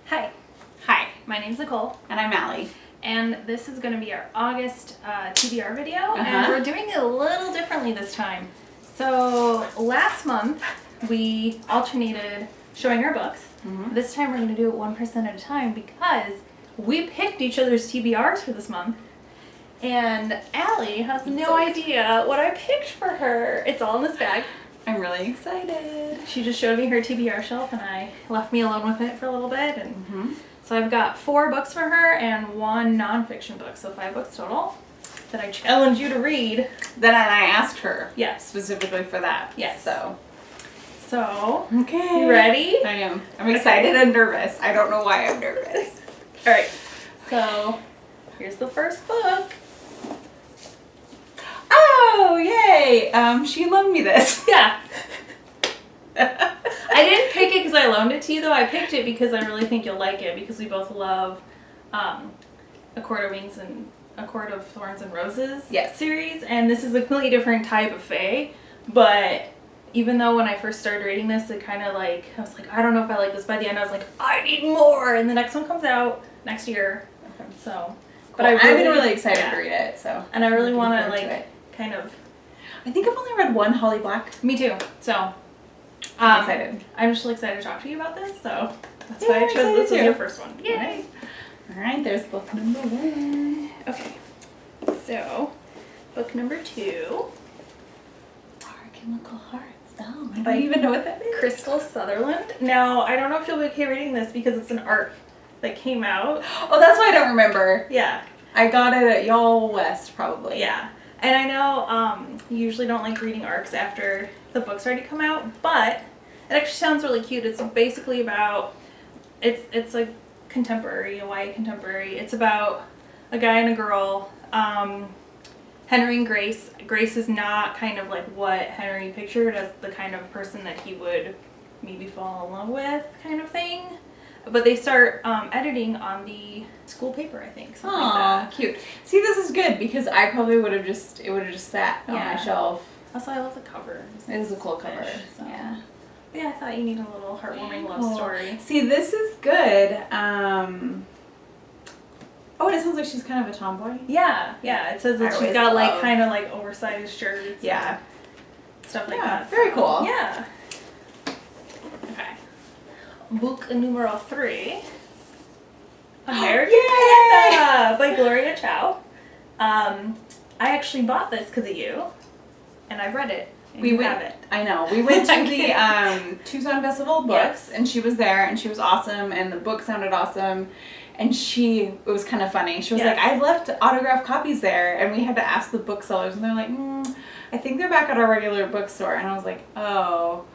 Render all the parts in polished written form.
Hi, Hi, my name's Nicole, and I'm Allie. and this is going to be our August TBR video, and we're doing it a little differently this time. So last month we alternated showing our books. This time we're going to do it 1% at a time because we picked each other's TBRs for this month, and Allie has no idea what I picked for her. It's all in this bag. I'm really excited. She just showed me her TBR shelf and I left me alone with it for a little bit. And so I've got 4 books for her and 1 nonfiction book, so 5 books total that I challenge you to read. Then I asked her Yes. specifically for that. Yes. So, okay. You ready? I am. I'm excited and nervous. I don't know why I'm nervous. All right. So here's the first book. Oh, yay! She loaned me this. Yeah. I didn't pick it because I loaned it to you, though. I picked it because I really think you'll like it because we both love A Court of Wings and A Court of Thorns and Roses series. And this is a completely different type of fae. But even though when I first started reading this, it kind of like, I was like, I don't know if I like this. By the end, I was like, I need more. And the next one comes out next year. Okay. So, But I've been really excited to read it. So, and I really want to like kind of. I think I've only read 1 Holly Black. Me too. So. I'm excited. I'm just really excited to talk to you about this, so that's why I chose this as your first one. Yay! Alright, there's book number 1. Okay, so book number 2. Our Chemical Hearts. Oh, I don't even know what that is. Crystal Sutherland. Now, I don't know if you'll be okay reading this because it's an arc that came out. Oh, that's why I don't remember. Yeah. I got it at Y'all West, probably. Yeah. And I know you usually don't like reading arcs after the book's already come out, but it actually sounds really cute. It's basically about, it's a contemporary, a YA contemporary. It's about a guy and a girl, Henry and Grace. Grace is not kind of like what Henry pictured as the kind of person that he would maybe fall in love with kind of thing. But they start editing on the school paper, I think. Something like that. Cute. See, this is good because I probably would have just, it would have just sat on my shelf. Also, I love the cover. It is a cool cover. So. Yeah. But yeah, I thought you needed a little heartwarming love story. See, this is good. Oh, and it sounds like she's kind of a tomboy. Yeah, yeah. It says that she's got like kind of like oversized shirts. Yeah. Stuff like that. Very cool. Yeah. Okay. Book numero 3. American Panda by Gloria Chow. I actually bought this because of you, and I've read it. We have it. I know. We went to the Tucson Festival of Books, and she was there, and she was awesome, and the book sounded awesome. And it was kind of funny. She was like, I left autographed copies there, and we had to ask the booksellers, and they're like, I think they're back at our regular bookstore. And I was like, oh.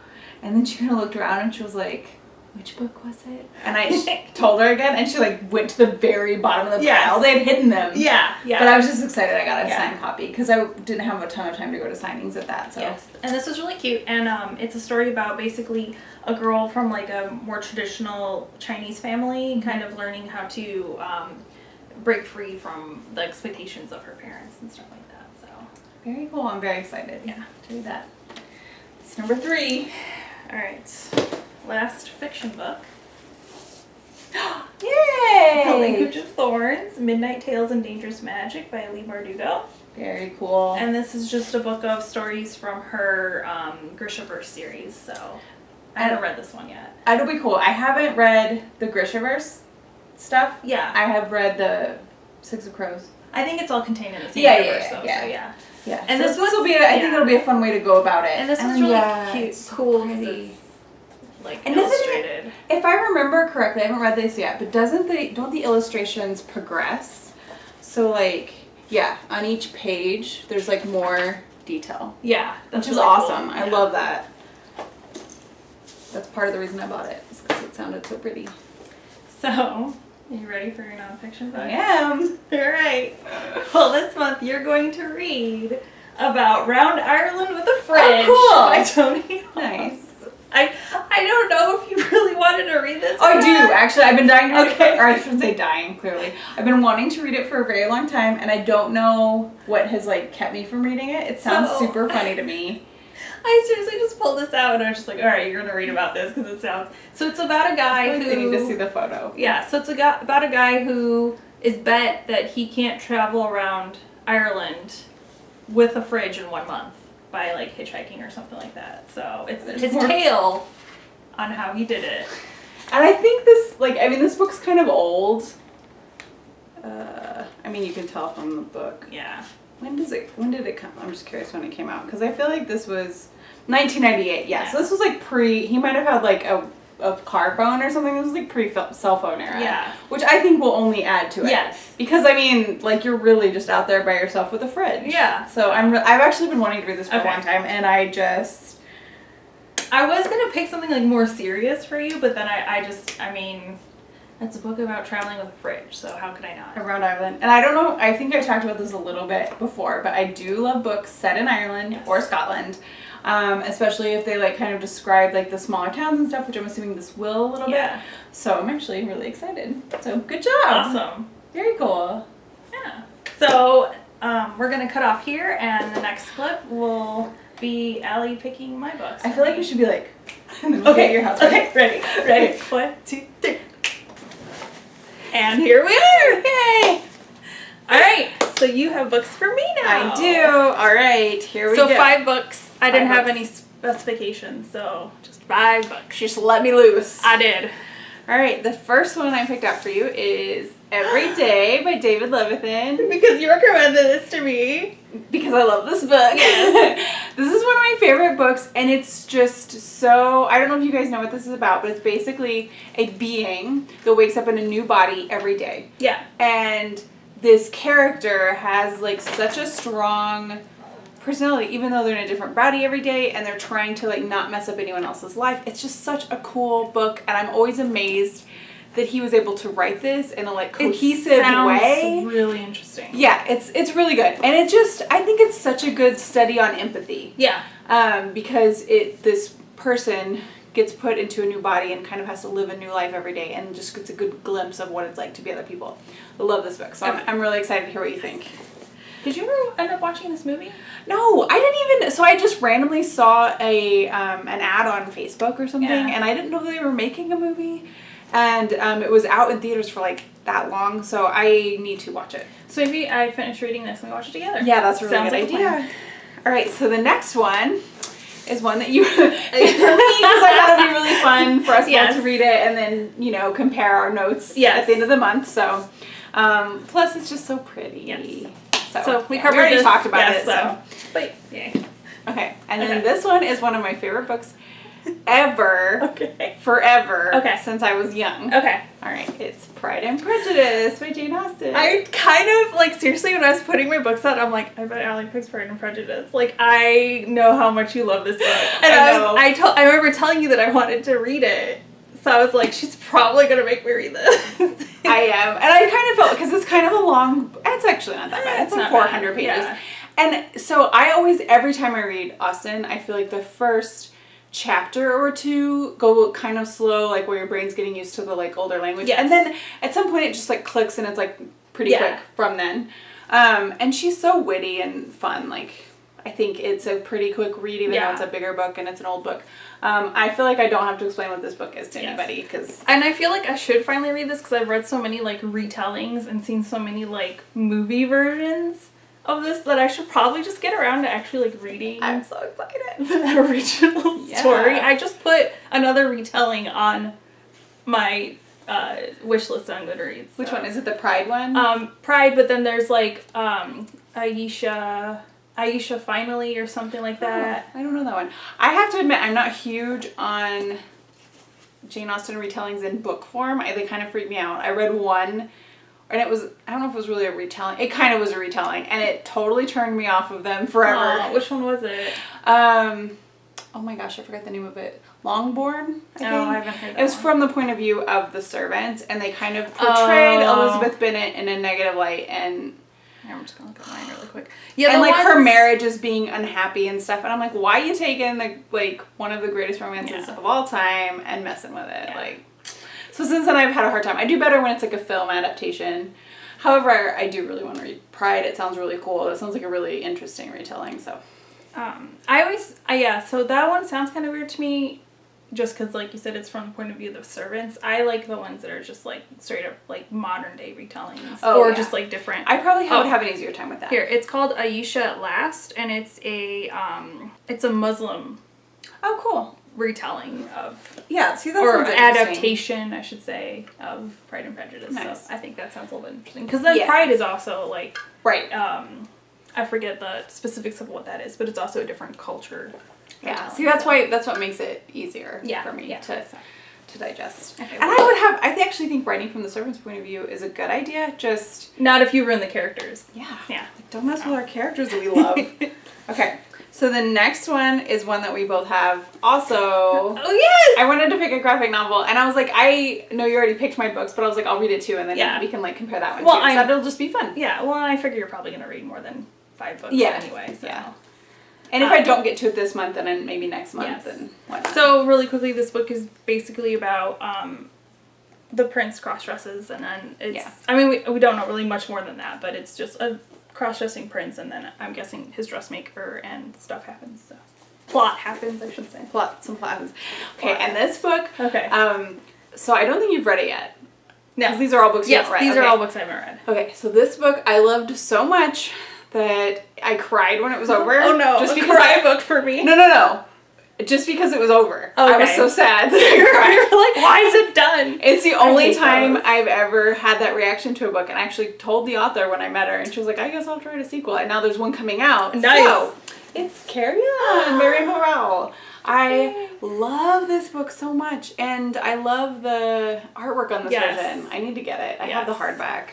And then she kind of looked around, and she was like, which book was it? And I told her again, and she like went to the very bottom of the pile. They had hidden them. Yeah. But I was just excited I got a signed copy because I didn't have a ton of time to go to signings at that. So. Yes, and this was really cute, and it's a story about basically a girl from like a more traditional Chinese family, kind of learning how to break free from the expectations of her parents and stuff like that. So very cool. I'm very excited. Yeah, to read that. It's number 3. All right. Last fiction book. Yay! The Language of Thorns, Midnight Tales and Dangerous Magic by Leigh Bardugo. Very cool. And this is just a book of stories from her Grishaverse series, so I haven't read this one yet. It'll be cool. I haven't read the Grishaverse stuff. Yeah. I have read the Six of Crows. I think it's all contained in the same universe, though, so yeah. Yeah. And so this will be, I think it'll be a fun way to go about it. And this one's really cute, cool, pretty. Like and illustrated. If I remember correctly, I haven't read this yet, but don't the illustrations progress? So like, on each page there's like more detail. Yeah, which is really awesome. Cool. I love that. That's part of the reason I bought it, is because it sounded so pretty. So, are you ready for your nonfiction book? I am. All right. Well, this month you're going to read about Round Ireland with a Fridge by Tony Hawk. Nice. I don't know if you really wanted to read this. Oh, I do, actually. I've been dying to read it, or I shouldn't say dying, clearly. I've been wanting to read it for a very long time, and I don't know what has, like, kept me from reading it. It sounds super funny to me. I seriously just pulled this out and I was just like, all right, you're going to read about this because it sounds... So it's about a guy who... They need to see the photo. Yeah, so it's about a guy who is bet that he can't travel around Ireland with a fridge in 1 month by like hitchhiking or something like that. So it's his tale on how he did it. And I think this, like, I mean, this book's kind of old. I mean, you can tell from the book. Yeah. When did it come? I'm just curious when it came out because I feel like this was 1998. Yeah, so this was like he might have had like a car phone or something. This was like pre-cell phone era. Yeah. Which I think will only add to it. Yes. Because I mean, like you're really just out there by yourself with a fridge. Yeah. So I've actually been wanting to read this for a long time, and I was gonna pick something like more serious for you, but then I mean, it's a book about traveling with a fridge, so how could I not? Around Ireland. And I don't know, I think I talked about this a little bit before, but I do love books set in Ireland or Scotland. Especially if they like kind of describe like the smaller towns and stuff, which I'm assuming this will a little bit. So I'm actually really excited. So good job. Awesome. Very cool. Yeah. So we're gonna cut off here, and the next clip will be Allie picking my books. I feel like we should be like, and then we'll get your house. Okay, ready. 1, 2, 3. And here we are. Yay! All right. So you have books for me now. I do. All right. Here we go. So 5 books. I didn't have any specifications, so just 5 books. Just let me loose. I did. All right. The first one I picked out for you is Every Day by David Levithan. Because you recommended this to me. Because I love this book. Yes. This is one of my favorite books, and it's just so, I don't know if you guys know what this is about, but it's basically a being that wakes up in a new body every day. Yeah. And this character has like such a strong personality, even though they're in a different body every day and they're trying to like not mess up anyone else's life. It's just such a cool book, and I'm always amazed that he was able to write this in a like cohesive way. Really interesting. Yeah, it's really good, and I think it's such a good study on empathy. Yeah. Because this person gets put into a new body and kind of has to live a new life every day, and just gets a good glimpse of what it's like to be other people. I love this book, so I'm really excited to hear what you think. Did you ever end up watching this movie? No, I didn't even. So I just randomly saw an ad on Facebook or something, and I didn't know they were making a movie. And it was out in theaters for like that long, so I need to watch it. So maybe I finish reading this and we watch it together. Yeah, that's a really good idea. All right, so the next one is one that you, for me, because I thought it would be really fun for us both to read it and then, compare our notes at the end of the month. So, plus it's just so pretty. Yes. So we already talked about it. But, yay. Okay, and then this one is one of my favorite books ever, forever, since I was young. Okay. All right, it's Pride and Prejudice by Jane Austen. I kind of, like, seriously, when I was putting my books out, I'm like, I bet Allie picks Pride and Prejudice. Like, I know how much you love this book. And I remember telling you that I wanted to read it. So I was like, she's probably going to make me read this. I am. And I kind of felt, because it's kind of a long, it's actually not that bad. It's like 400 pages. Yeah. And so I always, every time I read Austen, I feel like the first chapter or two go kind of slow, like where your brain's getting used to the like older language. Yes. And then at some point it just like clicks and it's like pretty quick from then. And she's so witty and fun. Like, I think it's a pretty quick read, even though it's a bigger book and it's an old book. I feel like I don't have to explain what this book is to anybody, and I feel like I should finally read this because I've read so many like retellings and seen so many like movie versions of this that I should probably just get around to actually like reading. I'm so excited. The original story. I just put another retelling on my wish list on Goodreads. Which one? Is it the Pride one? Pride, but then there's like Aisha Finally or something like that. Oh, I don't know that one. I have to admit, I'm not huge on Jane Austen retellings in book form. They kind of freak me out. I read one, and it was, I don't know if it was really a retelling. It kind of was a retelling, and it totally turned me off of them forever. Which one was it? Oh my gosh, I forgot the name of it. Longbourn, I think. I haven't heard that It was from the point of view of the servants, and they kind of portrayed Elizabeth Bennet in a negative light, and I'm just gonna look at mine really quick. Yeah, and like her marriage is being unhappy and stuff, and I'm like, why are you taking the like one of the greatest romances of all time and messing with it? Like, so since then I've had a hard time. I do better when it's like a film adaptation. However, I do really want to read Pride. It sounds really cool. It sounds like a really interesting retelling. So So that one sounds kind of weird to me, just because, like you said, it's from the point of view of the servants. I like the ones that are just, like, straight up, like, modern day retellings. Or just, like, different. I probably would have an easier time with that. Here, it's called Aisha at Last, and it's a Muslim Oh, cool. retelling of, Yeah, see, that's or adaptation, I should say, of Pride and Prejudice. Nice. So I think that sounds a little bit interesting. Because then Pride is also, like, right. I forget the specifics of what that is, but it's also a different culture. Yeah, see, that's what makes it easier for me to digest. Okay, and I actually think writing from the servant's point of view is a good idea, just... Not if you ruin the characters. Yeah. Yeah. Like, don't mess with our characters that we love. Okay, so the next one is one that we both have also. Oh, yes! I wanted to pick a graphic novel, and I was like, I know you already picked my books, but I was like, I'll read it too, and then we can, like, compare that one too. That'll just be fun. Yeah, well, I figure you're probably going to read more than 5 books anyway, so... Yeah. And if I don't get to it this month, and then maybe next month, then why not? So, really quickly, this book is basically about the prince cross-dresses, and then it's... Yeah. I mean, we don't know really much more than that, but it's just a cross-dressing prince, and then I'm guessing his dressmaker and stuff happens, so... Plot happens, I should say. Some plot happens. Okay, and this book... Okay. So I don't think you've read it yet. No. Because these are all books you haven't read. These are all books I haven't read. Okay, so this book I loved so much that I cried when it was over. Oh no, just because book for me. No. Just because it was over. Okay. I was so sad that I cried. You're like, why is it done? It's the only time I've ever had that reaction to a book, and I actually told the author when I met her, and she was like, I guess I'll try a sequel. And now there's one coming out. Nice. So, it's Carry On, Mary Morale. I love this book so much, and I love the artwork on this version. I need to get it. I have the hardback.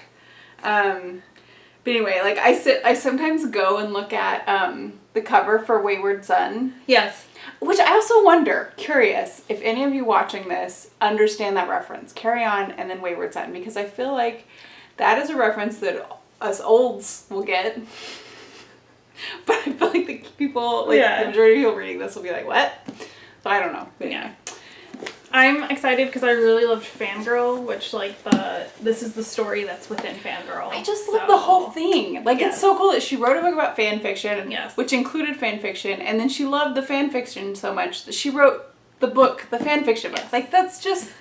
But anyway, like I sometimes go and look at the cover for Wayward Son. Yes. Which I also wonder, curious, if any of you watching this understand that reference. Carry On and then Wayward Son, because I feel like that is a reference that us olds will get. But I feel like the people, like the majority of people reading this will be like, what? So I don't know. But anyway. I'm excited because I really loved Fangirl, which, like, this is the story that's within Fangirl. I just love the whole thing. Like, it's so cool that she wrote a book about fan fiction, which included fan fiction, and then she loved the fan fiction so much that she wrote the book, the fan fiction book. Like, that's just...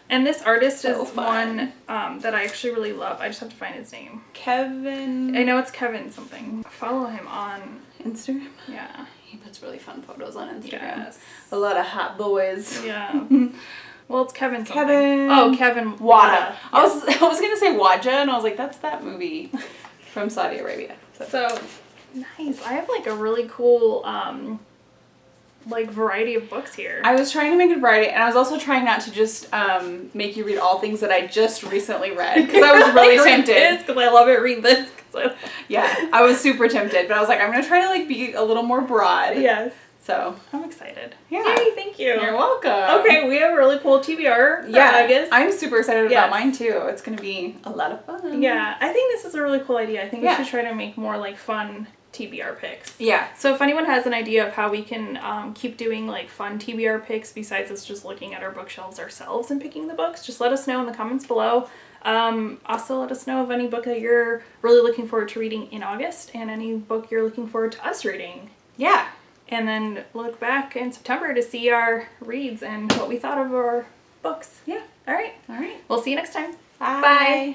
And this artist is one that I actually really love. I just have to find his name. Kevin... I know it's Kevin something. Follow him on... Instagram? Yeah. He puts really fun photos on Instagram. Yes. A lot of hot boys. Yeah. Well, it's Kevin something. Kevin Wada. I was going to say Waja, and I was like, that's that movie from Saudi Arabia. So, nice. I have, like, a really cool... like variety of books here. I was trying to make it a variety, and I was also trying not to just make you read all things that I just recently read, because I was really tempted. Because I love it. Read this. Yeah, I was super tempted, but I was like, I'm gonna try to like be a little more broad. Yes. So I'm excited. Yeah. Yay, thank you. You're welcome. Okay, we have a really cool TBR. August. I'm super excited about mine too. It's gonna be a lot of fun. Yeah, I think this is a really cool idea. I think we should try to make more like fun TBR picks. Yeah. So if anyone has an idea of how we can keep doing like fun TBR picks besides us just looking at our bookshelves ourselves and picking the books, just let us know in the comments below. Also let us know of any book that you're really looking forward to reading in August and any book you're looking forward to us reading. Yeah. And then look back in September to see our reads and what we thought of our books. Yeah. All right. All right. We'll see you next time. Bye. Bye.